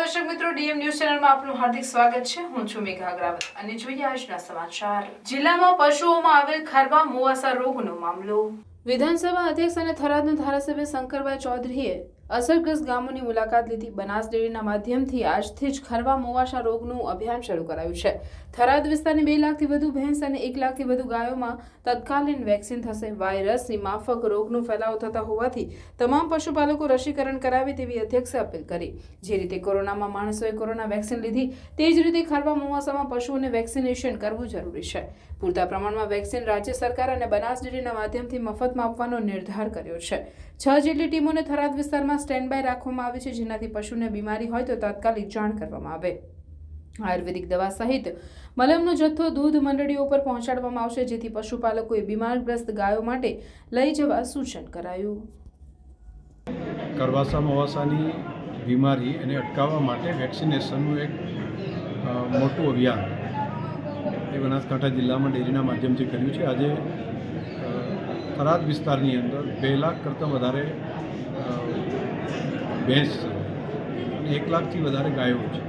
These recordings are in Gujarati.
દર્શક મિત્રો, ડીએમ ન્યૂઝ ચેનલમાં આપનું હાર્દિક સ્વાગત છે. હું છું મેઘા અગ્રવાલ અને જોઈએ આજના સમાચાર. જિલ્લામાં પશુઓમાં આવેલ ખારવા મોવાસા રોગનો મામલો. વિધાનસભા અધ્યક્ષ અને થરાદના ધારાસભ્ય શંકરભાઈ ચૌધરીએ અસરગ્રસ્ત ગામોની મુલાકાત લીધી. બનાસ ડેરીના માધ્યમથી આજથી જ ખારવા મોવાસા રોગનું અભિયાન શરૂ કરાયું છે. થરાદ વિસ્તારની 2 લાખથી વધુ ભેંસ અને 1 લાખથી વધુ ગાયોમાં તત્કાલીન વેક્સિન થશે. વાયરસની માફક રોગનો ફેલાવો થતા હોવાથી તમામ પશુપાલકો રસીકરણ કરાવે તેવી અધ્યક્ષે અપીલ કરી. જે રીતે કોરોનામાં માણસોએ કોરોના વેક્સિન લીધી તે જ રીતે ખારવા મોવાસામાં પશુઓને વેક્સિનેશન કરવું જરૂરી છે. પૂરતા પ્રમાણમાં વેક્સિન રાજ્ય સરકાર અને બનાસ ડેરીના માધ્યમથી મફતમાં આપવાનો નિર્ધાર કર્યો છે. 6 જેટલી ટીમોને થરાદ વિસ્તારમાં સ્ટેન્ડ બાય રાખવામાં આવી છે, જેનાથી પશુને બીમારી હોય તો તાત્કાલિક જાણ કરવામાં આવે. આયુર્વેદિક દવા સહિત મલમનો જથ્થો દૂધ મંડળીઓ પર પહોંચાડવામાં આવશે, જેથી પશુપાલકોએ બીમારગ્રસ્ત ગાયો માટે લઈ જવા સૂચન કરાયું. કરવાસા મોવાસાની બીમારી એને અટકાવવા માટે વેક્સિનેશનનું એક મોટું અભિયાન એ બનાસકાંઠા જિલ્લામાં ડેરીના માધ્યમથી કર્યું છે. આજે થરાદ વિસ્તારની અંદર 2 લાખ કરતાં વધારે ભેંસ છે અને 1 લાખથી વધારે ગાયો છે.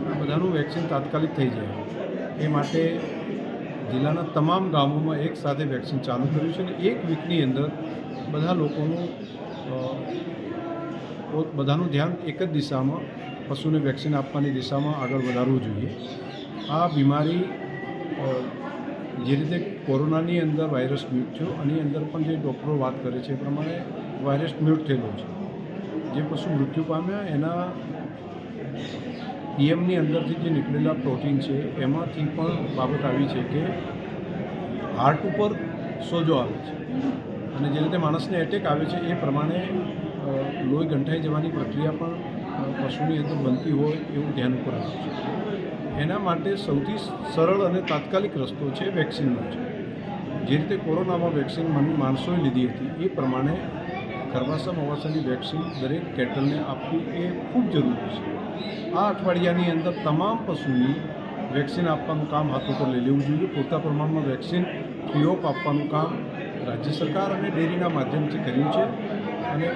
આ બધાનું વેક્સિન તાત્કાલિક થઈ જાય એ માટે જિલ્લાના તમામ ગામોમાં એક સાથે વેક્સિન ચાલુ કર્યું છે અને 1 વીકની અંદર બધા લોકોનું બધાનું ધ્યાન એક જ દિશામાં પશુને વેક્સિન આપવાની દિશામાં આગળ વધારવું જોઈએ. આ બીમારી જે રીતે કોરોનાની અંદર વાયરસ મ્યુટ થયો આની અંદર પણ જે ડૉક્ટરો વાત કરે છે એ પ્રમાણે વાયરસ મ્યુટ થયેલો છે. જે પશુ મૃત્યુ પામ્યા એના પીએમની અંદરથી જે નીકળેલા પ્રોટીન છે એમાંથી પણ બાબત આવી છે કે હાર્ટ ઉપર સોજો આવે છે અને જે રીતે માણસને એટેક આવે છે એ પ્રમાણે લોહી ગંઠાઈ જવાની પ્રક્રિયા પણ પશુની અંદર બનતી હોય એવું ધ્યાન ઉપર આવે છે. એના માટે સૌથી સરળ અને તાત્કાલિક રસ્તો છે વેક્સિનનો છે. જે રીતે કોરોનામાં વેક્સિન માણસોએ લીધી હતી એ પ્રમાણે કરવાસા મોવાસાની વેક્સિન દરેક કેટલને આપવી એ ખૂબ જરૂરી છે. આ અઠવાડિયાની અંદર તમામ પશુની વેક્સિન આપવાનું કામ હાથ ઉપર લઈ લેવું જોઈએ. પૂરતા પ્રમાણમાં વેક્સિન ફ્રી ઓફ આપવાનું કામ રાજ્ય સરકાર અને ડેરીના માધ્યમથી કર્યું છે અને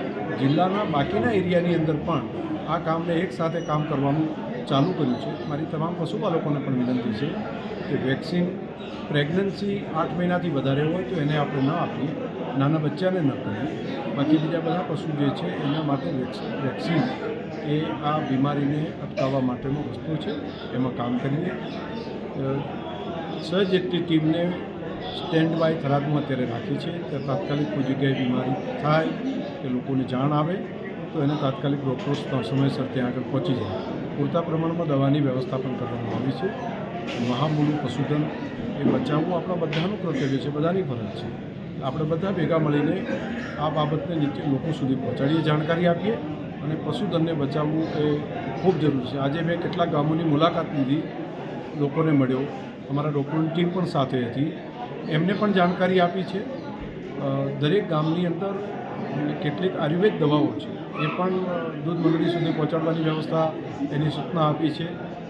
જિલ્લાના બાકીના એરિયાની અંદર પણ આ કામને એક સાથે કામ કરવાનું ચાલુ કર્યું છે. મારી તમામ પશુપાલકોને પણ વિનંતી છે કે વેક્સિન પ્રેગ્નન્સી 8 મહિનાથી વધારે હોય તો એને આપણે ન આપીએ, નાના બચ્ચાને ન કરીએ. બાકી બીજા બધા પશુ જે છે એના માટે વેક્સિન એ આ બીમારીને અટકાવવા માટેનો રસ્તો છે. એમાં કામ કરીએ. 6 જેટલી ટીમને સ્ટેન્ડ બાય થરાદમાં અત્યારે રાખી છે. ત્યાં તાત્કાલિક કોઈ જગ્યાએ બીમારી થાય કે લોકોને જાણ આવે તો એને તાત્કાલિક ડૉક્ટરો સમયસર ત્યાં આગળ પહોંચી જાય. પૂરતા પ્રમાણમાં દવાની વ્યવસ્થા પણ કરવામાં આવી છે. મહામૂલું પશુધન એ બચાવવું આપણા બધાનું કર્તવ્ય છે, બધાની ફરજ છે. આપણે બધા ભેગા મળીને આ બાબતને નીચે લોકો સુધી પહોંચાડીએ, જાણકારી આપીએ અને પશુધનને બચાવવું એ ખૂબ જરૂરી છે. આજે મેં કેટલાક ગામોની મુલાકાત લીધી, લોકોને મળ્યો, અમારા ડૉક્ટરોની ટીમ પણ સાથે હતી, એમને પણ જાણકારી આપી છે. દરેક ગામની અંદર કેટલીક આયુર્વેદ દવાઓ છે એ પણ દૂધ મંડળી સુધી પહોંચાડવાની વ્યવસ્થા એની સૂચના આપી છે.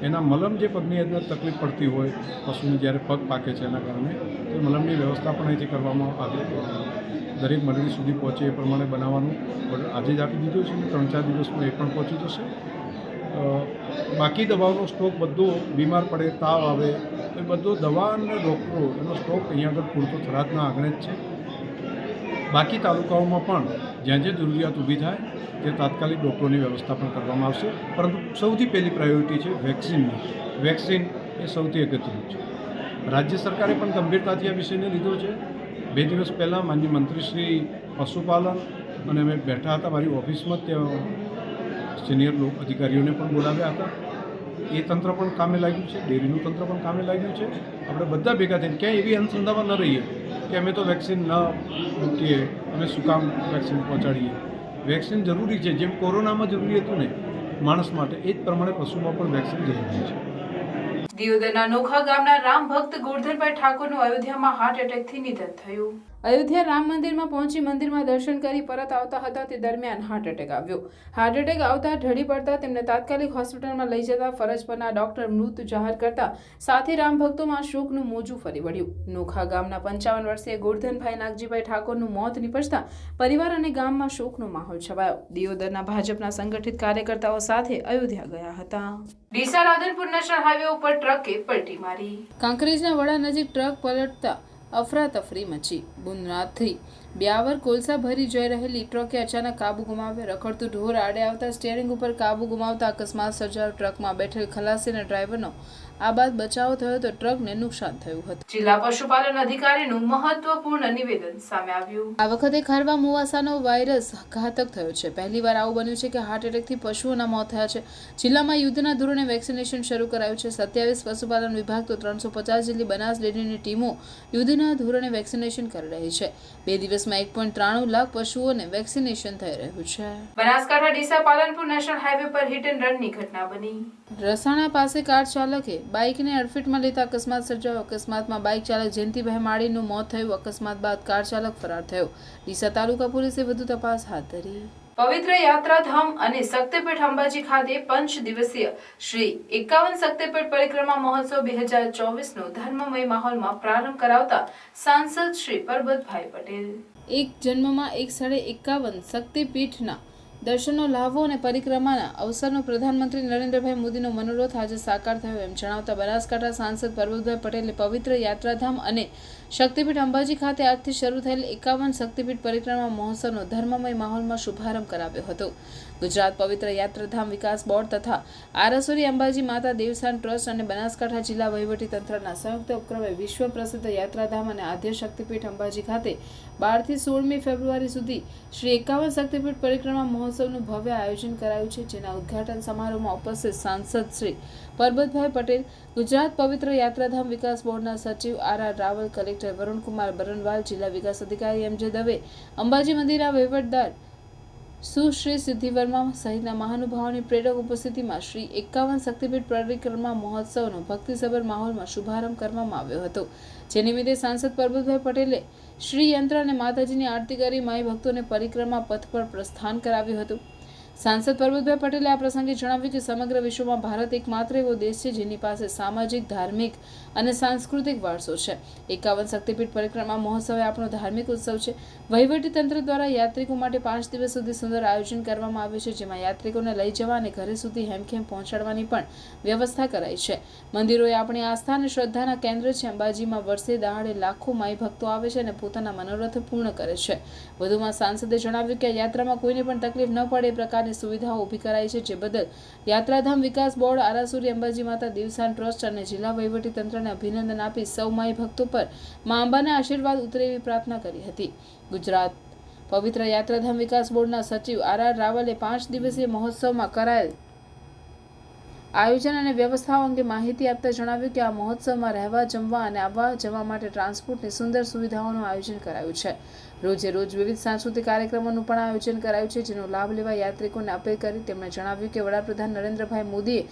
એના મલમ જે પગની અંદર તકલીફ પડતી હોય પશુને જ્યારે પગ પાકે છે એના કારણે તો મલમની વ્યવસ્થા પણ અહીંથી કરવામાં આવે. દરેક મંડળી સુધી પહોંચે એ પ્રમાણે બનાવવાનું આજે જ આપી દીધું છે અને 3-4 દિવસમાં એ પણ પહોંચી જશે. બાકી દવાઓનો સ્ટોક બધો બીમાર પડે, તાવ આવે તો એ બધો દવા અને ડૉક્ટરો એનો સ્ટોક અહીંયા આગળ પૂરતો થરાદના આંગણે જ છે. બાકી તાલુકાઓમાં પણ જ્યાં જ્યાં જરૂરિયાત ઊભી થાય તે તાત્કાલિક ડૉક્ટરોની વ્યવસ્થા પણ કરવામાં આવશે. પરંતુ સૌથી પહેલી પ્રાયોરિટી છે વેક્સિનની. વેક્સિન એ સૌથી અગત્યનું છે. રાજ્ય સરકારે પણ ગંભીરતાથી આ વિષયને લીધો છે. 2 દિવસ પહેલાં માનનીય મંત્રી શ્રી પશુપાલન અને અમે બેઠા હતા મારી ઓફિસમાં, ત્યાં સિનિયર અધિકારીઓને પણ બોલાવ્યા હતા. એ તંત્ર પણ કામે લાગ્યું છે, ડેરીનું તંત્ર પણ કામે લાગ્યું છે. આપણે બધા ભેગા થઈને ક્યાંય એવી અંધશ્રદ્ધામાં ન રહીએ કે અમે તો વેક્સિન ન મૂકીએ, અમે શું કામ વેક્સિન પહોંચાડીએ. વેક્સિન જરૂરી છે. જેમ કોરોનામાં જરૂરી હતું ને માણસ માટે, એ જ પ્રમાણે પશુમાં પણ વેક્સિન જરૂરી છે. દિયોદરના નોખા ગામના રામ ભક્ત ગોરધનભાઈ ઠાકોરનું અયોધ્યામાં હાર્ટ એટેકથી નિધન થયું. અયોધ્યા રામ મંદિરમાં પહોંચી મંદિરમાં દર્શન કરી પરત આવતા હતા તે દરમિયાન હાર્ટ એટેક આવ્યો. હાર્ટ એટેક આવતા ઢળી પડતા તેમને તાત્કાલિક હોસ્પિટલમાં લઈ જતા ફરજ પરના ડોક્ટર મૃત જાહેર કરતા સાથે રામ ભક્તોમાં શોકનું મોજું ફરી વળ્યું. નોખા ગામના 55 વર્ષીય ગોરધનભાઈ નાગજીભાઈ ઠાકોરનું મોત નીપજતા પરિવાર અને ગામમાં શોકનો માહોલ છવાયો. દિયોદરના ભાજપના સંગઠિત કાર્યકર્તાઓ સાથે અયોધ્યા ગયા હતા. ડીસા રાધનપુર નેશનલ હાઈવે ઉપર ટ્રકે પલટી મારી. કાંકરેજના વડા નજીક ટ્રક પલટતા અફરાતફરી મચી. બુંદનાથથી બ્યાવર કોલસા ભરી જઈ રહેલી ટ્રકે અચાનક કાબુ ગુમાવ્યો. રખડતું ઢોર આડે આવતા સ્ટીયરિંગ ઉપર કાબુ ગુમાવતા અકસ્માત સર્જાયો. ટ્રકમાં બેઠેલ ખલાસી અને ડ્રાઈવરનો આ બાદ બચાવ થયો તો ટ્રકને નુકસાન થયું હતું. જિલ્લા પશુપાલન અધિકારીનું મહત્વપૂર્ણ નિવેદન સામે આવ્યું. આ વખતે ખારવા મુવાસાનો વાયરસ ઘાતક થયો છે. પહેલીવાર આવું બન્યું છે કે હાર્ટ એટેકથી પશુઓના મોત થયા છે. જિલ્લામાં યુદ્ધના ધોરણે વેક્સિનેશન શરૂ કરાયું છે. 27 પશુપાલન વિભાગ તો 350 જેટલી બનાસ ડેરીની ટીમો યુદ્ધના ધોરણે વેક્સિનેશન કરી રહી છે. 2 દિવસમાં 1.93 લાખ પશુઓને વેક્સિનેશન થઈ રહ્યું છે. બનાસકાંઠા ડીસા પાલનપુર નેશનલ હાઈવે પર હિટ એન્ડ રનની ઘટના બની. રસાણા પાસે કાર ચાલકે બાઇકને અડફેટમાં લેતા અકસ્માત સર્જાયો. અકસ્માતમાં બાઇક ચાલક જયંતિભાઈ માળીનું મોત થયું. અકસ્માત બાદ કાર ચાલક ફરાર થયો. ડીસા તાલુકા પોલીસે વધુ તપાસ હાથ ધરી. પવિત્ર યાત્રાધામ અને શક્તિપીઠ અંબાજી ખાતે 5 દિવસીય શ્રી 51 શક્તિપીઠ પરિક્રમા મહોત્સવ 2024 નો ધર્મમય માહોલમાં પ્રારંભ કરાવતા સાંસદ શ્રી પરબતભાઈ પટેલ. એક જન્મમાં એક સ્થળે 51 શક્તિપીઠના દર્શનનો લાભો અને પરિક્રમાના અવસરનો પ્રધાનમંત્રી નરેન્દ્રભાઈ મોદીનો મનોરથ આજે સાકાર થયો એમ જણાવતા બનાસકાંઠા સાંસદ પરબતભાઈ પટેલે પવિત્ર યાત્રાધામ અને શક્તિપીઠ અંબાજી ખાતે આજથી શરૂ થયેલ 51 શક્તિપીઠ પરિક્રમા મહોત્સવનો ધર્મમય માહોલમાં શુભારંભ કરાવ્યો હતો. ગુજરાત પવિત્ર યાત્રાધામ વિકાસ બોર્ડ તથા આરાસુરી અંબાજી માતા દેવસ્થાન ટ્રસ્ટ અને બનાસકાંઠા જિલ્લા વહીવટી તંત્રના સંયુક્ત ઉપક્રમે વિશ્વ પ્રસિદ્ધ યાત્રાધામ અને આદ્ય શક્તિપીઠ અંબાજી ખાતે 12 થી 16મી ફેબ્રુઆરી સુધી શ્રી 51 શક્તિપીઠ પરિક્રમા મહોત્સવનું ભવ્ય આયોજન કરાયું છે. જેના ઉદ્ઘાટન સમારોહમાં ઉપસ્થિત સાંસદ શ્રી પરબતભાઈ પટેલ, ગુજરાત પવિત્ર યાત્રાધામ વિકાસ બોર્ડના સચિવ આર રાવલ, કલેક્ટર વરુણકુમાર બરનવાલ, જિલ્લા વિકાસ અધિકારી એમ.જે. દવે, અંબાજી મંદિરના વહીવટદાર સુશ્રી સિદ્ધિ વર્મા સહિતના મહાનુભાવોની પ્રેરક ઉપસ્થિતિમાં શ્રી 51 શક્તિપીઠ પરિક્રમા મહોત્સવનો ભક્તિસભર માહોલમાં શુભારંભ કરવામાં આવ્યો હતો. જે નિમિત્તે સાંસદ પરબતભાઈ પટેલે શ્રી યંત્ર અને માતાજીની આરતી કરી માઈ ભક્તોને પરિક્રમા પથ પર પ્રસ્થાન કરાવ્યું હતું. સાંસદ પરબતભાઈ પટેલે આ પ્રસંગે જણાવ્યું કે સમગ્ર વિશ્વમાં ભારત એકમાત્ર એવો દેશ છે જેની પાસે સામાજિક, ધાર્મિક અને સાંસ્કૃતિક વારસો છે. 51 શક્તિપીઠ પરિક્રમા મહોત્સવ આપણો ધાર્મિક ઉત્સવ છે. વહીવટી તંત્ર દ્વારા યાત્રિકો માટે 5 દિવસ સુધી સુંદર આયોજન કરવામાં આવ્યું છે, જેમાં યાત્રિકોને લઈ જવા અને ઘરે સુધી હેમખેમ પહોંચાડવાની પણ વ્યવસ્થા કરાઈ છે. મંદિરો એ આપણી આસ્થા અને શ્રદ્ધાના કેન્દ્ર છે. અંબાજીમાં વર્ષે દહાડે લાખો માઈ ભક્તો આવે છે અને પોતાના મનોરથ પૂર્ણ કરે છે. વધુમાં સાંસદે જણાવ્યું કે આ યાત્રામાં કોઈને પણ તકલીફ ન પડે એ પ્રકારની સુવિધાઓ ઊભી કરાઈ છે. જે બદલ યાત્રાધામ વિકાસ બોર્ડ, આરાસુરી અંબાજી માતા દેવસ્થાન ટ્રસ્ટ અને જિલ્લા વહીવટી તંત્રને અભિનંદન આપી સૌ માઈ ભક્તો પર મા અંબાના આશીર્વાદ ઉતરે એવી પ્રાર્થના કરી હતી. ગુજરાત પવિત્ર યાત્રાધામ વિકાસ બોર્ડના સચિવ આર રાવલે 5 દિવસીય મહોત્સવમાં કરાયેલ આયોજન અને વ્યવસ્થાઓ અંગે માહિતી આપતા જણાવ્યું કે આ મહોત્સવમાં રહેવા, જમવા અને આવવા જવા માટે ટ્રાન્સપોર્ટની સુંદર સુવિધાઓનું આયોજન કરાયું છે. રોજે રોજ વિવિધ સાંસ્કૃતિક કાર્યક્રમોનું પણ આયોજન કરાયું છે, જેનો લાભ લેવા યાત્રિકોને અપીલ કરી તેમણે જણાવ્યું કે વડાપ્રધાન નરેન્દ્રભાઈ મોદીએ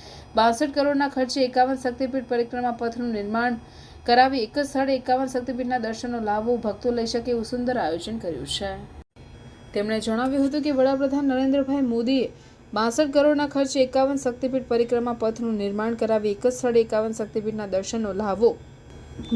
62 કરોડના ખર્ચે 51 શક્તિપીઠ પરિક્રમા પથનું નિર્માણ કરાવી એક જ સ્થળે 51 શક્તિપીઠના દર્શનનો લાભો ભક્તો લઈ શકે એવું સુંદર આયોજન કર્યું છે. તેમણે જણાવ્યું હતું કે વડાપ્રધાન નરેન્દ્રભાઈ મોદીએ 62 કરોડના ખર્ચે 51 શક્તિપીઠ પરિક્રમા પથનું નિર્માણ કરાવી એક જ સ્થળે 51 શક્તિપીઠના દર્શનનો લાભો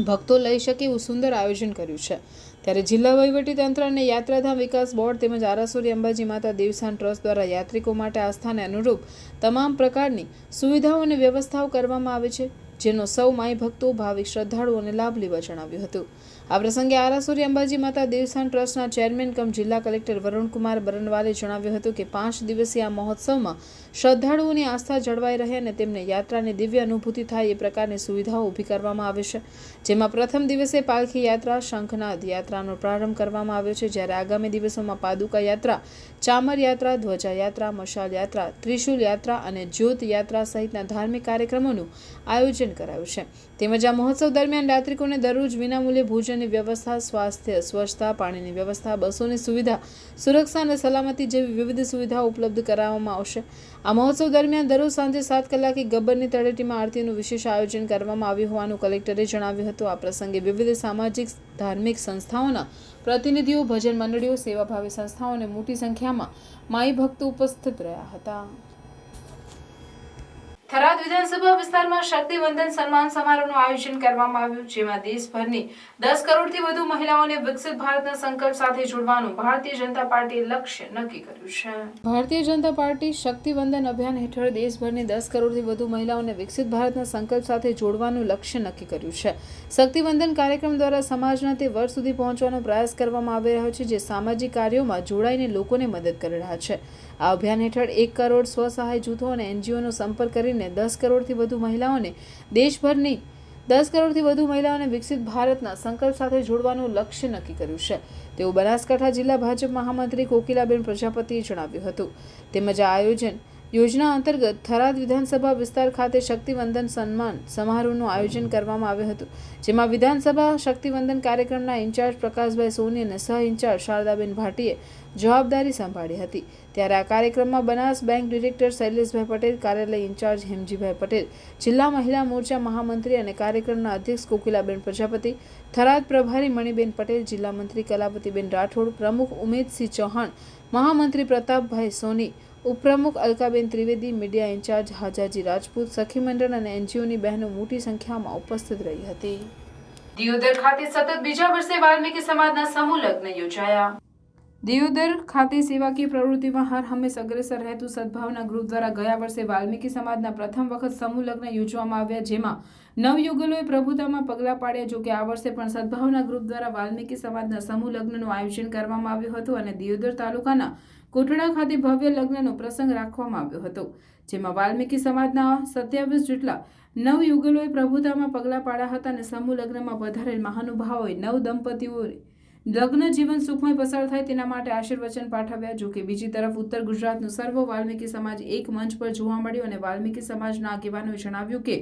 ભક્તો લઈ શકે એવું સુંદર આયોજન કર્યું છે. ત્યારે જિલ્લા વહીવટી તંત્ર અને યાત્રાધામ વિકાસ બોર્ડ તેમજ આરાસુરી અંબાજી માતા દેવસ્થાન ટ્રસ્ટ દ્વારા યાત્રિકો માટે આસ્થાને અનુરૂપ તમામ પ્રકારની સુવિધાઓ અને વ્યવસ્થાઓ કરવામાં આવે છે, જેનો સૌ માઈ ભક્તો, ભાવિક શ્રદ્ધાળુઓને લાભ લેવા જણાવ્યું હતું. આ પ્રસંગે આરાસુરી અંબાજી માતા દેવસ્થાન ટ્રસ્ટના ચેરમેન કમ જિલ્લા કલેક્ટર વરુણકુમાર બરનવાલે જણાવ્યું હતું કે 5 દિવસીય આ મહોત્સવમાં શ્રદ્ધાળુઓની આસ્થા જળવાઈ રહે અને તેમને યાત્રાની દિવ્ય અનુભૂતિ થાય એ પ્રકારની સુવિધાઓ ઊભી કરવામાં આવે છે. જેમાં પ્રથમ દિવસે પાલખી યાત્રા, શંખનાદ યાત્રાનો પ્રારંભ કરવામાં આવ્યો છે, જ્યારે આગામી દિવસોમાં પાદુકા યાત્રા, ચામર યાત્રા, ધ્વજા યાત્રા, મશાલ યાત્રા, ત્રિશુલ યાત્રા અને જ્યોત યાત્રા સહિતના ધાર્મિક કાર્યક્રમોનું આયોજન કરાયું છે. તેમજ આ મહોત્સવ દરમિયાન યાત્રિકોને દરરોજ વિનામૂલ્યે ભોજનની વ્યવસ્થા, સ્વાસ્થ્ય, સ્વચ્છતા, પાણીની વ્યવસ્થા, બસોની સુવિધા, સુરક્ષા અને સલામતી જેવી વિવિધ સુવિધાઓ ઉપલબ્ધ કરાવવામાં આવશે. આ મહોત્સવ દરમિયાન દરરોજ સાંજે 7 કલાકે ગબ્બરની તળેટીમાં આરતીનું વિશેષ આયોજન કરવામાં આવ્યું હોવાનું કલેક્ટરે જણાવ્યું હતું. આ પ્રસંગે વિવિધ સામાજિક, ધાર્મિક સંસ્થાઓના પ્રતિનિધિઓ, ભજન મંડળીઓ, સેવાભાવી સંસ્થાઓ અને મોટી સંખ્યામાં માઈ ભક્તો ઉપસ્થિત રહ્યા હતા. થરાદ વિધાનસભા વિસ્તારમાં શક્તિવંદન સન્માન સમારોહનું આયોજન કરવામાં આવ્યું, જેમાં દેશભરની 10 કરોડથી વધુ મહિલાઓને વિકસિત ભારતના સંકલ્પ સાથે જોડવાનું ભારતીય જનતા પાર્ટીએ લક્ષ્ય નક્કી કર્યું છે. ભારતીય જનતા પાર્ટી શક્તિવંદન અભિયાન હેઠળ દેશભરની 10 કરોડથી વધુ મહિલાઓને વિકસિત ભારતના સંકલ્પ સાથે જોડવાનું લક્ષ્ય નક્કી કર્યું છે. શક્તિવંદન કાર્યક્રમ દ્વારા સમાજના તે વર્ગ સુધી પહોંચવાનો પ્રયાસ કરવામાં આવી રહ્યો છે જે સામાજિક કાર્યોમાં જોડાઈને લોકોને મદદ કરી રહ્યા છે. આ અભિયાન હેઠળ 1 કરોડ સ્વસહાય જૂથો અને NGOનો સંપર્ક કરીને 10 કરોડથી વધુ મહિલાઓને દેશભરની 10 કરોડથી વધુ મહિલાઓને વિકસિત ભારતના સંકલ્પ સાથે જોડવાનું લક્ષ્ય નક્કી કર્યું છે, તેવું બનાસકાંઠા જિલ્લા ભાજપ મહામંત્રી કોકિલાબેન પ્રજાપતિએ જણાવ્યું હતું. તેમજ આ યોજના અંતર્ગત થરાદ વિધાનસભા વિસ્તાર ખાતે શક્તિવંદન સન્માન સમારોહનું આયોજન કરવામાં આવ્યું હતું, જેમાં વિધાનસભા શક્તિવંદન કાર્યક્રમના ઇન્ચાર્જ પ્રકાશભાઈ સોની અને સહ ઇન્ચાર્જ શારદાબેન ભાટીએ જવાબદારી સંભાળી હતી. ત્યારે આ કાર્યક્રમમાં બનાસ બેંક ડિરેક્ટર શૈલેષભાઈ પટેલ, કાર્યાલય ઇન્ચાર્જ હેમજીભાઈ પટેલ, જિલ્લા મહિલા મોરચા મહામંત્રી અને કાર્યક્રમના અધ્યક્ષ કોકિલાબેન પ્રજાપતિ, થરાદ પ્રભારી મણિબેન પટેલ, જિલ્લા મંત્રી કલાપતિબેન રાઠોડ, પ્રમુખ ઉમેદસિંહ ચૌહાણ, મહામંત્રી પ્રતાપભાઈ સોની, ઉપપ્રમુખ અલકાબેન ત્રિવેદી, મીડિયા ઇન્ચાર્જ હાજાજી રાજપૂત, સખી મંડળ અને NGOની બહેનો મોટી સંખ્યામાં ઉપસ્થિત રહી હતી. દિયોદર ખાતે સતત બીજા વર્ષે વાલ્મીકી સમાજના સમૂહ લગ્ન યોજાયા. દિયોદર ખાતે સેવાકીય પ્રવૃત્તિમાં હર હંમેશ અગ્રેસર રહેતું સદભાવના ગ્રુપ દ્વારા ગયા વર્ષે વાલ્મીકી સમાજના પ્રથમ વખત સમૂહ લગ્ન યોજવામાં આવ્યા, જેમાં નવયુગલોએ પ્રભુતામાં પગલાં પાડ્યા. જો કે આ વર્ષે પણ સદભાવના ગ્રુપ દ્વારા વાલ્મીકી સમાજના સમૂહ લગ્નનું આયોજન કરવામાં આવ્યું હતું અને દિયોદર તાલુકાના કોટડા ખાતે ભવ્ય લગ્નનો પ્રસંગ રાખવામાં આવ્યો હતો, જેમાં વાલ્મીકી સમાજના 27 જેટલા નવયુગલોએ પ્રભુતામાં પગલાં પાડ્યા હતા અને સમૂહ લગ્નમાં પધારેલ મહાનુભાવોએ નવ દંપતીઓએ લગ્ન જીવન સુખમય પસાર થાય તેના માટે આશીર્વચન પાઠવ્યા. જો કે બીજી તરફ ઉત્તર ગુજરાતનો સર્વ વાલ્મીકી સમાજ એક મંચ પર જોવા મળ્યો અને વાલ્મીકી સમાજના આગેવાનોએ જણાવ્યું કે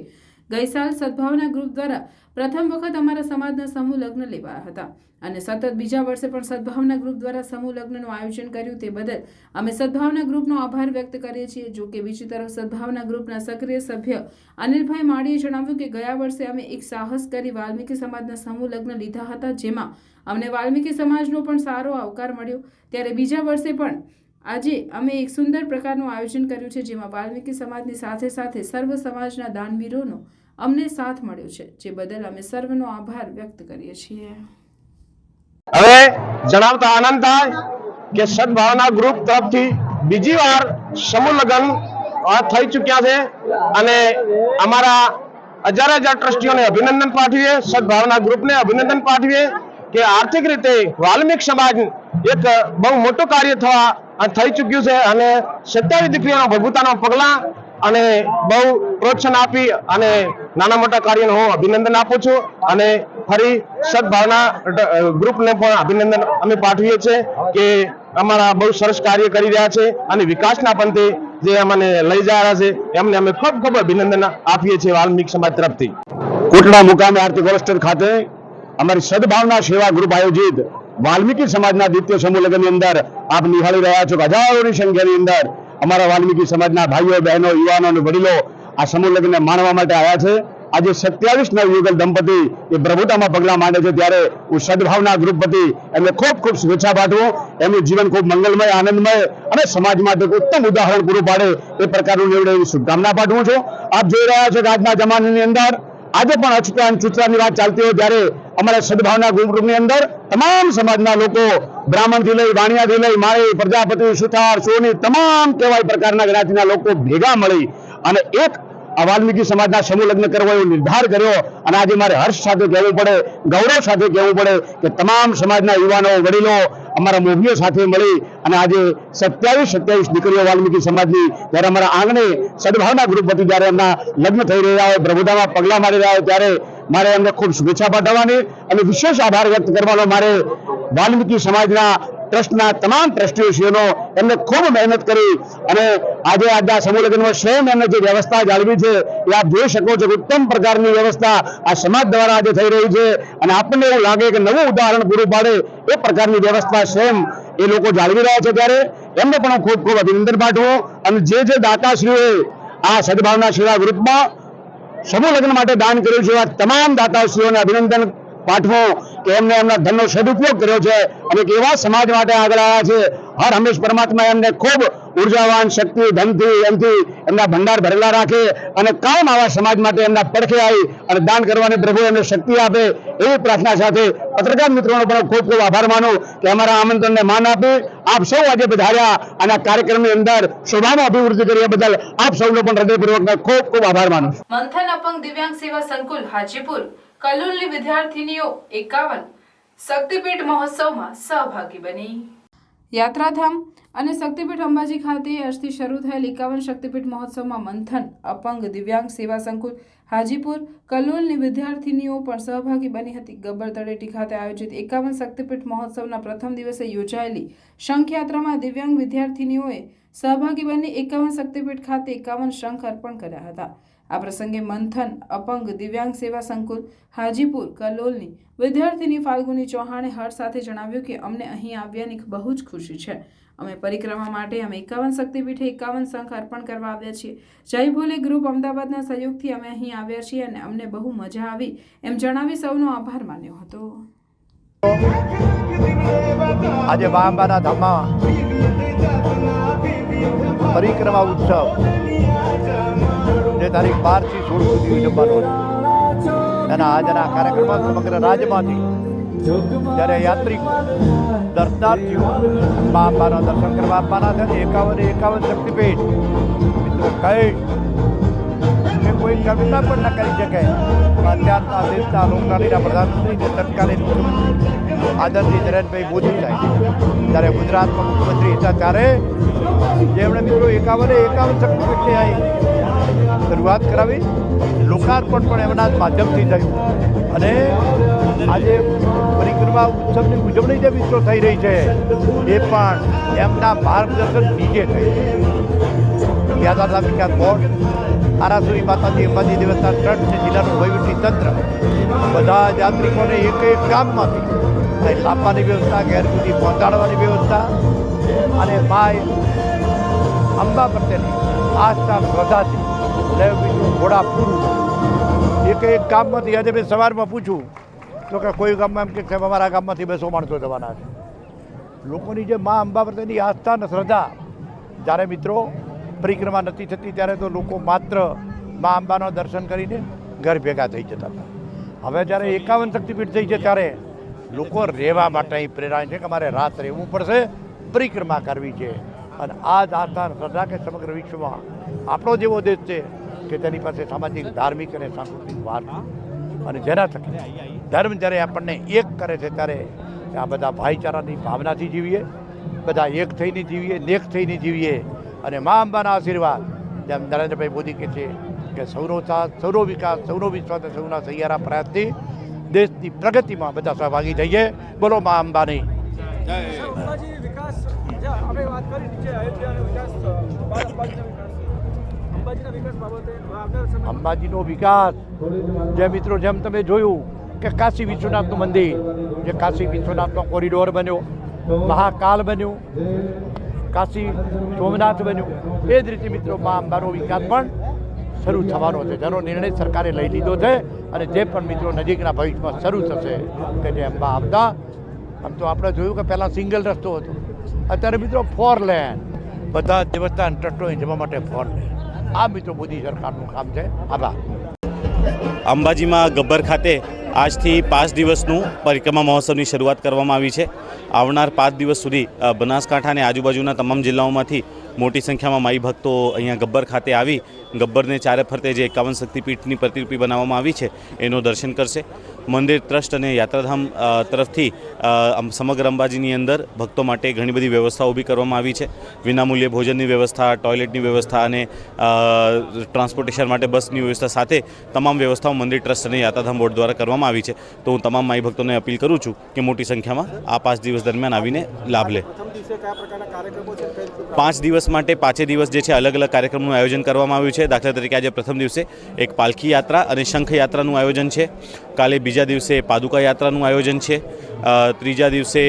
ગઈ સાલ સદભાવના ગ્રુપ દ્વારા પ્રથમ વખત અમારા સમાજના સમૂહ લગ્ન લેવાયા હતા અને સતત બીજા વર્ષે પણ સદભાવના ગ્રુપ દ્વારા સમૂહ લગ્નનું આયોજન કર્યું, તે બદલ અમે સદભાવના ગ્રુપનો આભાર વ્યક્ત કરીએ છીએ. જો કે બીજી તરફ સદભાવના ગ્રુપના સક્રિય સભ્ય અનિલભાઈ માળીએ જણાવ્યું કે ગયા વર્ષે અમે એક સાહસ કરી વાલ્મીકી સમાજના સમૂહ લગ્ન લીધા હતા, જેમાં અમને વાલ્મીકી સમાજનો પણ સારો આવકાર મળ્યો. ત્યારે બીજા વર્ષે પણ આજે અમે એક સુંદર પ્રકારનું આયોજન કર્યું છે, જેમાં વાલ્મીકી સમાજની સાથે સાથે સર્વ સમાજના દાનવીરોનો અમને સાથ મળ્યો છે, જે બદલ અમે સર્વનો આભાર વ્યક્ત કરીએ છીએ. હવે જણાવતા આનંદ થાય કે સદભાવના ગ્રુપ તરફથી બીજી વાર સમૂહ લગ્ન થઈ ચૂક્યા છે અને અમારા હજાર ટ્રસ્ટીઓને અભિનંદન પાઠવીએ, સદભાવના ગ્રુપને અભિનંદન પાઠવીએ કે આર્થિક રીતે વાલ્મીક સમાજ એક બહુ મોટું કાર્ય થઈ ચૂક્યું છે અને 27 દીકરીઓના પ્રભુતાના પગલા અને બહુ પ્રોત્સાહન આપી અને નાના મોટા કાર્યને હું અભિનંદન આપું છું અને ફરી સદભાવના ગ્રુપને પણ અભિનંદન અમે પાઠવીએ છીએ કે અમારા બહુ સરસ કાર્ય કરી રહ્યા છે અને વિકાસના પંથે જે અમને લઈ જઈ રહ્યા છે એમને અમે ખૂબ ખૂબ અભિનંદન આપીએ છીએ વાલ્મીક સમાજ તરફથી. કોટડા મુકામે આરતી કોલેસ્ટર ખાતે અમારી સદભાવના સેવા ગ્રુપ આયોજિત વાલ્મીકી સમાજના દ્વિતીય સમૂહ લગ્નની અંદર આપ નિહાળી રહ્યા છો કે હજારોની સંખ્યાની અંદર અમારા વાલ્મીકી સમાજના ભાઈઓ, બહેનો, યુવાનો અને વડીલો આ સમૂહ લગ્નને માણવા માટે આવ્યા છે. આજે 27 નવયુગલ દંપતી એ પ્રભુતામાં પગલા માંડે છે, ત્યારે હું સદભાવના ગ્રુપ વતી એમને ખૂબ ખૂબ શુભેચ્છા પાઠવું. એમનું જીવન ખૂબ મંગલમય, આનંદમય અને સમાજ માટે ઉત્તમ ઉદાહરણ પૂરું પાડે એ પ્રકારનું નિવડે એવી શુભકામના પાઠવું છું. આપ જોઈ રહ્યા છો કે આજના જમાનાની અંદર આજે પણ અછૂતા ચૂચરાની વાત ચાલતી હોય ત્યારે અમારા સદભાવના ગ્રુપની અંદર તમામ સમાજના લોકો, બ્રાહ્મણથી લઈ, વાણિયાથી લઈ, માળી, પ્રજાપતિ, સુથાર, સોની, તમામ કેવાય પ્રકારના જ્ઞાતિના લોકો ભેગા મળી અને એક વાલ્મીકી સમાજના સમૂહ લગ્ન કરવો એવો નિર્ધાર કર્યો અને આજે મારે હર્ષ સાથે કહેવું પડે, ગૌરવ સાથે કહેવું પડે કે તમામ સમાજના યુવાનો, વડીલો અમારા મોભીઓ સાથે મળી અને આજે 27 દીકરીઓ વાલ્મીકી સમાજની જ્યારે અમારા આંગણે સદભાવના ગ્રુપ વતી જ્યારે એમના લગ્ન થઈ રહ્યા હોય, પ્રભુતામાં પગલા મારી રહ્યા હોય ત્યારે મારે એમને ખૂબ શુભેચ્છા પાઠવવાની અને વિશેષ આભાર વ્યક્ત કરવાનો મારે વાલ્મીકી સમાજના ટ્રસ્ટના તમામ ટ્રસ્ટીઓશ્રીઓનો એમને ખૂબ મહેનત કરી અને આજે આજના સમૂહ લગ્નમાં સ્વયં એમને જે વ્યવસ્થા જાળવી છે એ આપ જોઈ શકો છો કે ઉત્તમ પ્રકારની વ્યવસ્થા આ સમાજ દ્વારા આજે થઈ રહી છે અને આપણને એવું લાગે કે નવું ઉદાહરણ પૂરું પાડે એ પ્રકારની વ્યવસ્થા સ્વયં એ લોકો જાળવી રહ્યા છે. ત્યારે એમને પણ હું ખૂબ ખૂબ અભિનંદન પાઠવું અને જે દાતાશ્રીઓએ આ સદભાવના સેવા ગ્રુપમાં સમૂહ લગ્ન માટે દાન કર્યું છે એવા તમામ દાતાશ્રીઓને અભિનંદન પાઠવો કે એમને એમના ધનનો સદુપયોગ કર્યો છે અને કેવા સમાજ માટે આગળ આવ્યા છે. હર હંમેશ પરમાત્મા એમને ખૂબ ઉર્જાવાન શક્તિ ધનથી એમથી એમના ભંડાર ભરેલા રાખે અને કાયમ આવા સમાજ માટે એમના પડખે આવી અને દાન કરવાની પ્રભુ એમને શક્તિ આપે એવી પ્રાર્થના સાથે પત્રકાર મિત્રોનો પણ ખૂબ ખૂબ આભાર માનું કે અમારા આમંત્રણને માન આપી આપ સૌ આજે પધાર્યા અને આ કાર્યક્રમની અંદર શોભાનો અભિવૃદ્ધિ કર્યા બદલ આપ સૌનો પણ હૃદયપૂર્વક ખૂબ ખૂબ આભાર માનું છું. મંથન અપંગ દિવ્યાંગ સેવા સંકુલ હાજીપુર કલોલની વિદ્યાર્થીનીઓ 51 શક્તિપીઠ મહોત્સવમાં સહભાગી બની. યાત્રાધામ અને શક્તિપીઠ અંબાજી ખાતે આજથી શરૂ થયેલ 51 શક્તિપીઠ મહોત્સવમાં મંથન અપંગ દિવ્યાંગ સેવા સંકુલ હાજીપુર કલોલની વિદ્યાર્થીનીઓ પણ સહભાગી બની હતી. ગબ્બર તળેટી ખાતે આયોજિત 51 શક્તિપીઠ મહોત્સવના પ્રથમ દિવસે યોજાયેલી શંખયાત્રામાં દિવ્યાંગ વિદ્યાર્થીનીઓએ સહભાગી બની 51 શક્તિપીઠ ખાતે 51 શંખ અર્પણ કર્યા હતા. આ પ્રસંગે મંથન અપંગ દિવ્યાંગ સેવા સંકુલ હાજીપુર કલોલની વિદ્યાર્થીની ફાલ્ગુની ચૌહાણે હર્ષ સાથે જણાવ્યું કે અમને અહીં આવ્યાની બહુ જ ખુશી છે. અમે પરિક્રમા માટે 51 શક્તિપીઠે 51 શંખ અર્પણ કરવા આવ્યા છીએ. જય ભોલે ગ્રુપ અમદાવાદના સહયોગથી અમે અહીં આવ્યા છીએ અને અમને બહુ મજા આવી એમ જણાવી સૌનો આભાર માન્યો હતો. આજે મા અંબાના ધામમાં પરિક્રમા ઉત્સવ જે તારીખ 12 થી 16 સુધી ઉજવવાનો છે એના આજના કાર્યક્રમમાં સમગ્ર રાજ્યમાંથી જ્યારે યાત્રિકો દર્શનાર્થીઓ મા અંબાના દર્શન કરવા આપવાના છે. 51 શક્તિપીઠ મિત્રો કઈ કે કોઈ કલ્પના પણ ન કરી શકે. અત્યારના દેશના લોકલાડીના પ્રધાનમંત્રીને તત્કાલીન આદરણીય નરેન્દ્રભાઈ મોદી સાહેબ જ્યારે ગુજરાતમાં મુખ્યમંત્રી હતા ત્યારે જેમણે મિત્રો 51 શક્તિપીઠની અહીં શરૂઆત કરાવી. લોકાર્પણ પણ એમના માધ્યમથી થયું અને આજે પરિક્રમા ઉત્સવની ઉજવણી જે મિત્રો થઈ રહી છે એ પણ એમના માર્ગદર્શન નીચે થઈ. યાત્રાધામ વિકાસ બોર્ડ, આરાસુરી માતાજી અંબાજી દેવસ્થાન ટ્રસ્ટ છે, જિલ્લાનું વહીવટી તંત્ર બધા યાત્રિકોને એક ગામમાંથી અહીં લાવવાની વ્યવસ્થા, ઘેર સુધી પહોંચાડવાની વ્યવસ્થા અને મા અંબા પ્રત્યેની આસ્થા શ્રદ્ધાથી ઘોડા પૂરું એક ગામમાંથી. આજે મેં સવારમાં પૂછું તો કે કોઈ ગામમાં એમ કે સાહેબ અમારા ગામમાંથી 200 માણસો જવાના છે. લોકોની જે મા અંબા પ્રત્યેની આસ્થા અને શ્રદ્ધા, જ્યારે મિત્રો પરિક્રમા નથી થતી ત્યારે તો લોકો માત્ર મા અંબાના દર્શન કરીને ઘર ભેગા થઈ જતા હતા. હવે જ્યારે 51 શક્તિપીઠ થઈ છે ત્યારે લોકો રહેવા માટે અહીં પ્રેરાય છે કે અમારે રાત રહેવું પડશે, પરિક્રમા કરવી છે. અને આ જ આસ્થા શ્રદ્ધા કે સમગ્ર વિશ્વમાં આપણો જેવો દેશ છે કે તેની પાસે સામાજિક, ધાર્મિક અને સાંસ્કૃતિક વારસો અને જેના થકી ધર્મ જ્યારે આપણને એક કરે છે ત્યારે આ બધા ભાઈચારાની ભાવનાથી જીવીએ, બધા એક થઈને જીવીએ, નેક થઈને જીવીએ અને મા અંબાના આશીર્વાદ જેમ નરેન્દ્રભાઈ મોદી કહે છે કે સૌનો સાથ, સૌનો વિકાસ, સૌનો વિશ્વાસ, સૌના સહિયારા પ્રયાસથી દેશની પ્રગતિમાં બધા સહભાગી થઈએ. બોલો મા અંબાની. અંબાજીનો વિકાસ જે મિત્રો જેમ તમે જોયું કે કાશી વિશ્વનાથનું મંદિર, જે કાશી વિશ્વનાથનો કોરિડોર બન્યો, મહાકાલ બન્યું, કાશી સોમનાથ બન્યું, એ જ રીતે મિત્રો મા અંબાનો વિકાસ પણ શરૂ થવાનો છે, જેનો નિર્ણય સરકારે લઈ લીધો છે અને જે પણ મિત્રો નજીકના ભવિષ્યમાં શરૂ થશે કે જે અંબા આવતા. આમ તો આપણે જોયું કે પહેલાં સિંગલ રસ્તો હતો, અત્યારે મિત્રો 4 લેન, બધા દેવસ્થાન ટ્રસ્ટોએ જવા માટે 4 લેન. આ મિત્રો મોદી સરકારનું કામ છે. આભાર. અંબાજીમાં ગબ્બર ખાતે આજથી 5 દિવસનું પરિક્રમા મહોત્સવની શરૂઆત કરવામાં આવી છે. આવનાર 5 દિવસ સુધી બનાસકાંઠા અને આજુબાજુના તમામ જિલ્લાઓમાંથી મોટી સંખ્યામાં માઈ ભક્તો અહીંયા ગબ્બર ખાતે આવી ગબ્બરને ચારે ફરતે જે 51 શક્તિપીઠની પ્રતિરૂપી બનાવવામાં આવી છે એનું દર્શન કરશે. મંદિર ટ્રસ્ટ અને યાત્રાધામ તરફથી સમગ્ર અંબાજીની અંદર ભક્તો માટે ઘણી બધી વ્યવસ્થા ઊભી કરવામાં આવી છે. વિનામૂલ્યે ભોજનની વ્યવસ્થા, ટોયલેટની વ્યવસ્થા અને ટ્રાન્સપોર્ટેશન માટે બસની વ્યવસ્થા સાથે તમામ વ્યવસ્થાઓ મંદિર ટ્રસ્ટ અને યાત્રાધામ બોર્ડ દ્વારા કરવામાં આવી છે. તો હું તમામ માઈ ભક્તોને અપીલ કરું છું કે મોટી સંખ્યામાં આ 5 દિવસ દરમિયાન આવીને લાભ લે. 5 દિવસ માટે 5 દિવસ જે છે અલગ અલગ કાર્યક્રમનું આયોજન કરવામાં આવ્યું છે. દાખલા તરીકે આજે પ્રથમ દિવસે એક પાલખી યાત્રા અને શંખ યાત્રાનું આયોજન છે. કાલે બીજા દિવસે પાદુકા યાત્રાનું આયોજન છે, ત્રીજા દિવસે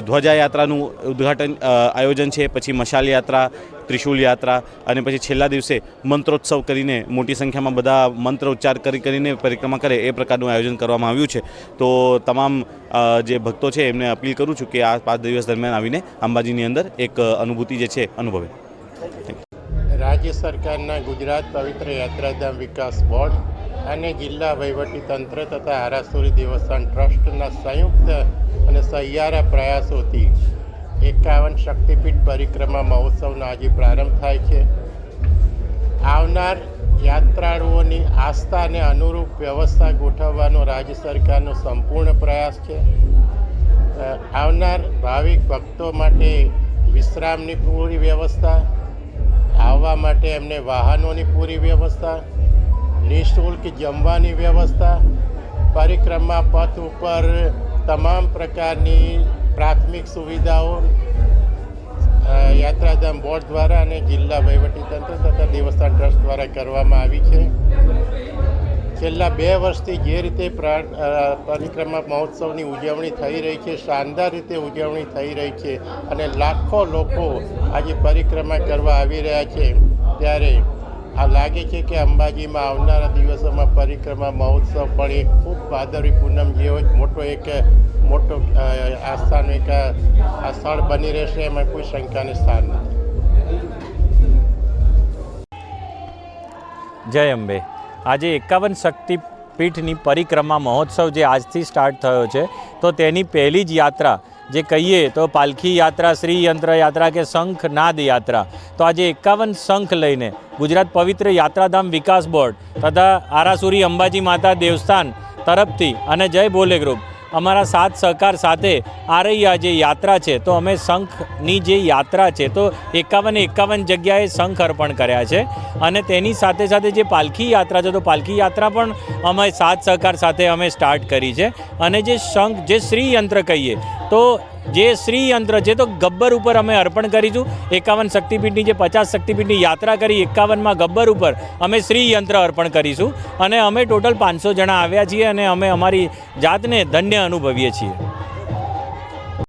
ધ્વજાયાત્રાનું ઉદ્ઘાટન આયોજન છે, પછી મશાલ યાત્રા, ત્રિશુલ યાત્રા અને પછી છેલ્લા દિવસે મંત્રોત્સવ કરીને મોટી સંખ્યામાં બધા મંત્ર ઉચ્ચાર કરીને પરિક્રમા કરે એ પ્રકારનું આયોજન કરવામાં આવ્યું છે. તો તમામ જે ભક્તો છે એમને અપીલ કરું છું કે આ 5 દિવસ દરમિયાન આવીને અંબાજીની અંદર એક અનુભૂતિ જે છે અનુભવે. રાજ્ય સરકારના ગુજરાત પવિત્ર યાત્રાધામ વિકાસ બોર્ડ અને જિલ્લા વહીવટીતંત્ર તથા આરાસુરી દેવસ્થાન ટ્રસ્ટના સંયુક્ત અને સહિયારા પ્રયાસોથી 51 શક્તિપીઠ પરિક્રમા મહોત્સવનો આજે પ્રારંભ થાય છે. આવનાર યાત્રાળુઓની આસ્થાને અનુરૂપ વ્યવસ્થા ગોઠવવાનો રાજ્ય સરકારનો સંપૂર્ણ પ્રયાસ છે. આવનાર ભાવિક ભક્તો માટે વિશ્રામની પૂરી વ્યવસ્થા, આવવા માટે એમને વાહનોની પૂરી વ્યવસ્થા, નિઃશુલ્ક જમવાની વ્યવસ્થા, પરિક્રમા પથ ઉપર તમામ પ્રકારની પ્રાથમિક સુવિધાઓ યાત્રાધામ બોર્ડ દ્વારા અને જિલ્લા વહીવટીતંત્ર તથા દેવસ્થાન ટ્રસ્ટ દ્વારા કરવામાં આવી છે. છેલ્લા 2 વર્ષથી જે રીતે પરિક્રમા મહોત્સવની ઉજવણી થઈ રહી છે, શાનદાર રીતે ઉજવણી થઈ રહી છે અને લાખો લોકો આજે પરિક્રમા કરવા આવી રહ્યા છે, ત્યારે આ લાગે છે કે અંબાજીમાં આવનારા દિવસોમાં પરિક્રમા મહોત્સવ પણ એક ખૂબ ભાદરવી પૂનમ જેવો મોટો આસ્થાનું એક આ સ્થળ બની રહેશે, એમાં કોઈ શંકાને સ્થાન નથી. જય અંબે. આજે 51 શક્તિપીઠની પરિક્રમા મહોત્સવ જે આજથી સ્ટાર્ટ થયો છે, તો તેની પહેલી જ યાત્રા જે કહીએ તો પાલખી યાત્રા, શ્રી યંત્ર યાત્રા કે શંખનાદ યાત્રા, તો આજે 51 શંખ લઈને ગુજરાત પવિત્ર યાત્રાધામ વિકાસ બોર્ડ તથા આરાસુરી અંબાજી માતા દેવસ્થાન તરફથી અને જય બોલે ગ્રુપ અમારા સાથ સહકાર સાથે આ રહી આ જે યાત્રા છે, તો અમે શંખની જે યાત્રા છે તો 51 જગ્યાએ શંખ અર્પણ કર્યા છે. અને તેની સાથે સાથે જે પાલખી યાત્રા છે, તો પાલખી યાત્રા પણ અમે સાથ સહકાર સાથે અમે સ્ટાર્ટ કરી છે. અને જે શંખ, જે શ્રી યંત્ર કહીએ તો જે શ્રી યંત્ર છે તો ગબ્બર ઉપર અમે અર્પણ કરીશું. 51 શક્તિપીઠની જે 50 શક્તિપીઠની યાત્રા કરી, 51માં ગબ્બર ઉપર અમે શ્રી યંત્ર અર્પણ કરીશું. અને અમે ટોટલ 500 જણા આવ્યા છીએ અને અમે અમારી જાતને ધન્ય અનુભવીએ છીએ.